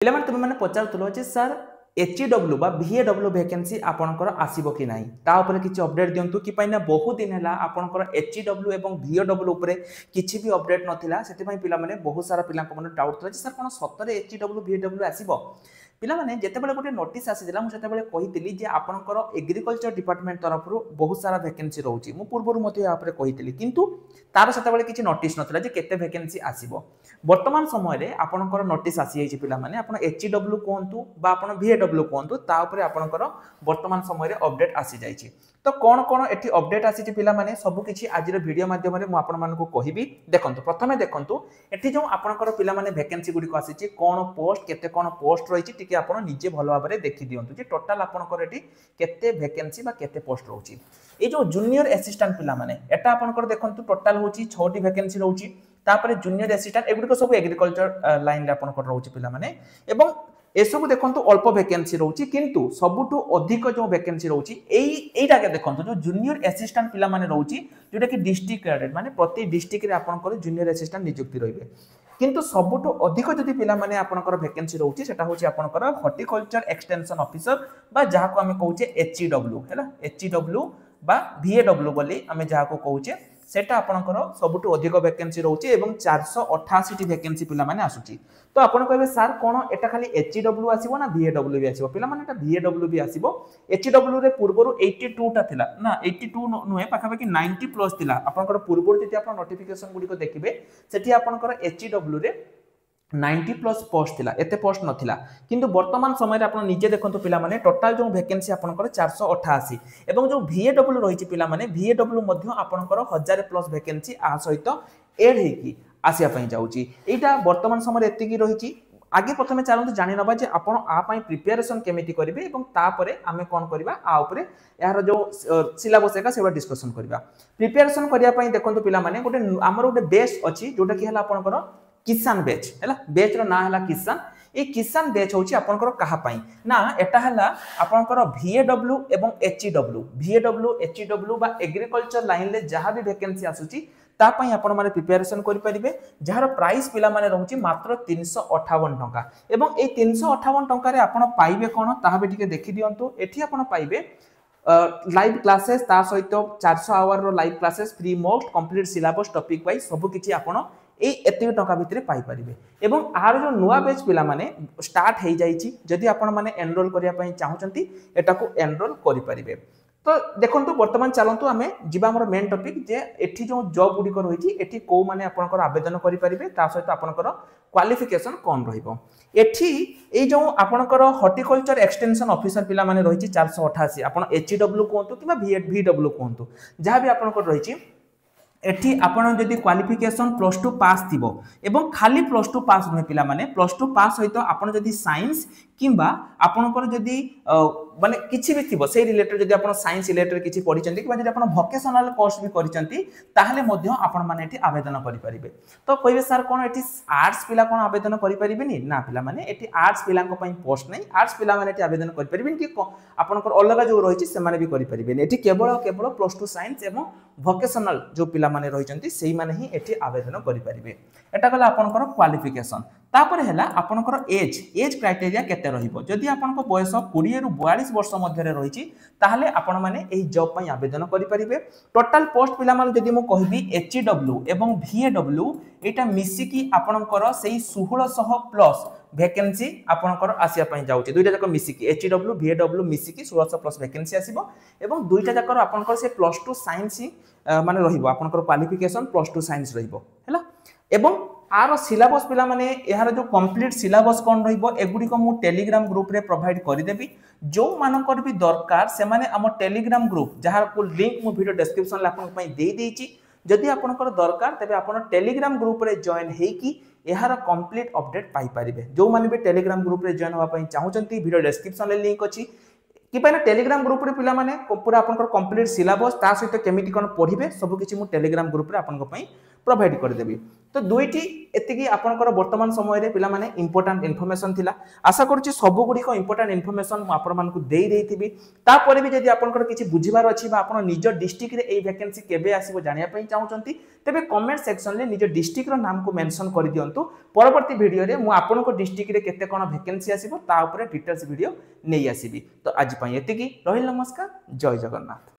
पिलाମାନେ तुम मैंने पचारुल जे sir HW बा VAW वैकेंसी आपनकर आसीबो कि नाही ता ऊपर किछि अपडेट दियंतु कि पाइना बहुत दिन हैला आपनकर एचडब्ल्यू एवं VAW ऊपर किछि भी अपडेट नथिला सेति पई पिला माने बहुत सारा पिला को मन डाउट थला जे सर कोन सतरे एचडब्ल्यू VAW आसीबो पिला माने जेते बेले गोटे नोटिस आसीला मु सेते बेले कहितली जे आपनकर एग्रीकल्चर डिपार्टमेंट तरफ बहुत सारा वैकेंसी रहउची मु पूर्वरु मते या ऊपर कहितली किंतु तार सेते बेले किछि नोटिस नथिला जे केते वैकेंसी आसीबो वर्तमान समय रे आपनकर नोटिस आसी जाइछि पिला माने आपन एचडब्ल्यू कोहंतु बा आपन VAW कोहंतु ता ऊपर आपनकर वर्तमान समय रे अपडेट आसी जाइछि तो कोन कोन एठी अपडेट आसी पिला माने सब किछि आज रे वीडियो माध्यम रे मु आपन मानको कहिबी देखंतु प्रथमे देखंतु एठी जो आपनकर पिला माने वैकेंसी गुडी को आसीछि कोन पोस्ट केते कोन पोस्ट रहिछि टिके आपन निजे भलो भाबरे देखि दियंतु जे टोटल आपनकर एठी केते वैकेंसी बा केते पोस्ट रहउछि ए जो जूनियर असिस्टेंट पिला माने एटा आपनकर देखंतु टोटल होछि 6 टी वैकेंसी रहउछि तापर जूनियर असिस्टेंट एगुडी सब एग्रीकल्चर लाइन रे आपन कर रहउछि पिला माने एवं ए सब देखंतु अल्प वैकेंसी रहउछि किंतु सबुटु अधिक जो वैकेंसी रहउछि एइटा के देखंतु जो जूनियर असिस्टेंट पिला माने रहउछि जोटा कि डिस्ट्रिक्ट कैडेट माने प्रति डिस्ट्रिक्ट रे आपन कर जूनियर असिस्टेंट नियुक्ति रहिबे किंतु सबुटु अधिक जदि पिला माने आपन कर वैकेंसी रहउछि सेटा होछि आपन कर हॉर्टिकल्चर एक्सटेंशन ऑफिसर बा जहा को हमें कहउछे HEW हैला HEW बा VAW बोली हमें जहा को कहउछे सेटा आपनकर सबुटु अधिक वैकेंसी रहउछि एवं 488 टी वैकेंसी पिला माने आसुछि तो आपन कहबे सर कोन एटा खाली HEW आसीबो ना VAW भी आसीबो पिला माने एटा VAW भी आसीबो HEW रे पूर्वरु 82 टा थिला ना 82 नुहे पाखा पाखी 90 प्लस थिला आपनकर पूर्वरु जति आपन नोटिफिकेशन गुडी को देखिबे सेठी आपनकर HEW रे 90 प्लस पोस्ट थिला एते पोस्ट नथिला किंतु वर्तमान समय रे आपण निजे देखंतु पिला माने टोटल जो वैकेंसी आपनकर 488 एवं जो VAW रहिछि पिला माने VAW मध्ये आपनकर 1000 प्लस वैकेंसी आ सहित एड हेकी आसिया पई जाउची एटा वर्तमान समय रे एति की रहिछि आगे प्रथमे चलंतु जानि नबा जे आपण आ पई प्रिपरेशन केमिति करिवे एवं ता परे आमे कोन करबा आ ऊपर यार जो सिलेबस एका सेवा डिस्कशन करबा प्रिपरेशन करिया पई देखंतु पिला माने गोटे हमर गोटे बेस अछि जोटा कि हला आपनकर किसान बैच हैला बैच रो ना हला किसान ए किसान बैच होची आपनकर कहा पई ना एटा हला आपनकर VAW एवं VAW HEW बा एग्रीकल्चर लाइन ले जहां भी वैकेंसी आसुची ता पई आपण माने प्रिपरेशन करि परिबे जहार प्राइस पिला माने रहउची मात्र 358 टंका एवं ए 358 टंका रे आपण पाइबे कोन ताहा बे ठीक देखि दियंतु एठी आपण पाइबे लाइव क्लासेस ता सहित 400 आवर रो live classes free most complete syllabus topic wise सब किछि आपण ए एति टंका भितरे पाई परिबे एवं आर जो नुवा बैच पिला माने स्टार्ट हेइ जाईची जदि आपण माने एनरोल करिया पई चाहउचंती एटा को एनरोल करि परिबे तो देखंतु वर्तमान चलंतु हमें जीवा हमर मेन टॉपिक जे एठी जो जॉब गुडी को रहिची एठी को माने आपनकर आवेदन करि परिबे ता सहित आपनकर क्वालिफिकेशन कोन रहिबो एठी ए जो आपनकर हॉर्टिकल्चर एक्सटेंशन ऑफिसर पिला माने रहिची 488 आपण HEW कोंतु किबा VAW कोंतु जहा भी आपनकर रहिची एठी आपण जदि क्वालिफिकेशन +2 पास थिबो एवं खाली +2 पास नुहे पिला माने +2 पास सहित आपण जदि साइंस किंबा आपनकर जदि माने किछि भी थिबो से रिलेटेड जदि आपण साइंस रिलेटेड किछि पढिचंती किबा जदि आपण वोकेशनल कोर्स भी करिचंती ताहले मध्ये आपण माने एठी आवेदन करि परिबे तो कहबे सर कोन एठी आर्ट्स पिला कोन आवेदन करि परिबेनी ना पिला माने एठी आर्ट्स पिला को पई पोस्ट नै आर्ट्स पिला माने एठी आवेदन करि परिबेनी कि आपनकर अलग जो रहिछि से माने भी करि परिबेनी एठी केवल +2 साइंस एवं वोकेशनल जो पिला माने रहिचंती सेही माने ही एठी आवेदन करि परिबे एटा गला आपनकर क्वालिफिकेशन तापर हैला आपनकर एज क्राइटेरिया केते रहिबो जदि आपनको बयस 20 रु 42 वर्ष मध्य रे रहिछि ताहले आपण माने एही जॉब पई आवेदन करि परिबे टोटल पोस्ट पिला माने जदि मु कहिबी HEW एवं VAW एटा मिसी की आपनकर सेही 1600 प्लस वैकेंसी आपनकर आसिया पई जाउछि दुइटा जक मिसी की HEW VAW मिसी की 1600 प्लस वैकेंसी आसीबो एवं दुइटा जकर आपनकर से +2 साइंस माने रहिबो आपनकर क्वालिफिकेशन +2 साइंस रहिबो हैला एवं आरो सिलेबस पिला माने यार जो कंप्लीट सिलेबस कोन रहिबो एगुडी को मु टेलीग्राम ग्रुप रे प्रोवाइड करि देबी जो मानकर भी दरकार से माने हम टेलीग्राम ग्रुप जहार को लिंक मु वीडियो डिस्क्रिप्शन ला आपन पई दे देछि जदि आपनकर दरकार तबे आपन टेलीग्राम ग्रुप रे जॉइन हेई कि यार कंप्लीट अपडेट पाई परिबे जो माने भी टेलीग्राम ग्रुप रे जॉइन होवा पई चाहउचंती वीडियो डिस्क्रिप्शन ले लिंक अछि कि पाइना टेलीग्राम ग्रुप रे पिला माने पूरा आपनकर कंप्लीट सिलेबस ता सहित केमिति कोन पढिबे सब किछि मु टेलीग्राम ग्रुप रे आपन को पई प्रोवाइड करदेवी। तो दुईटी एतिकी आपनकर वर्तमान समय रे पिला माने इंपोर्टेंट इन्फॉर्मेशन थिला। आशा करूची सब गुडी को इंपोर्टेंट इन्फॉर्मेशन मु आपन मानकु देई देइथिबी। तापर भी जदि आपनकर किछि बुझिबार अछि बा आपन निज डिस्ट्रिक्ट रे ए वैकेंसी केबे आसीबो जानिया पई चाहउचंती तेबे कमेंट सेक्शन रे निज डिस्ट्रिक्ट रो नाम को मेंशन कर दियंतु। परवर्ती वीडियो रे मु आपनको डिस्ट्रिक्ट रे केते कोन वैकेंसी आसीबो ता ऊपर डिटेल्स वीडियो नै आसीबी। तो आज पई एतिकी रहिल। नमस्कार, जय जगन्नाथ।